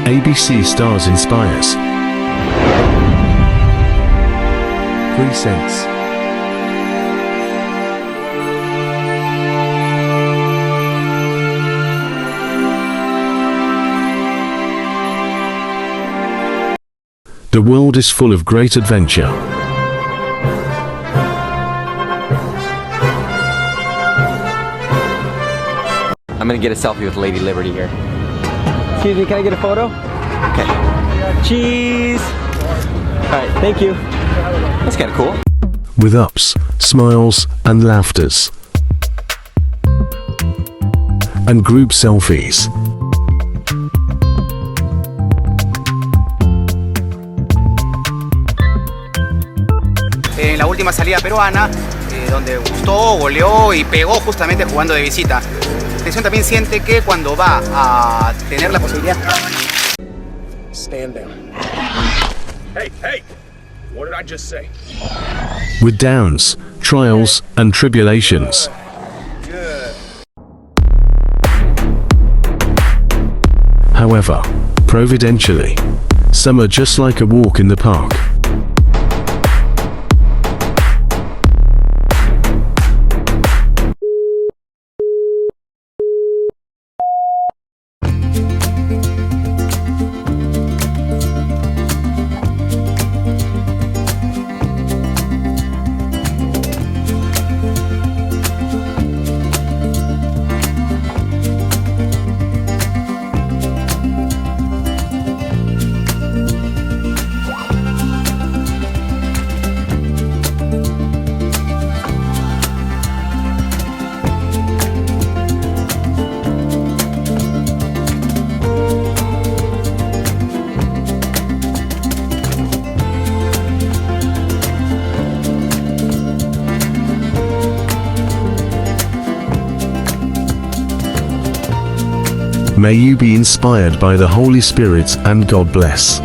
ABC Stars inspires. 3 cents. The world is full of great adventure. I'm gonna get a selfie with Lady Liberty here. Excuse me, can I get a photo? Okay. Cheese! Alright, thank you. That's kinda cool. With ups, smiles, and laughters. And group selfies. En la última salida peruana, donde gustó, goleó y pegó justamente jugando de visita. La selección también siente que cuando va a tener la posibilidad... Stand down. Hey, hey! What did I just say? With downs, trials, and tribulations. However, providentially, some are just like a walk in the park. May you be inspired by the Holy Spirit and God bless.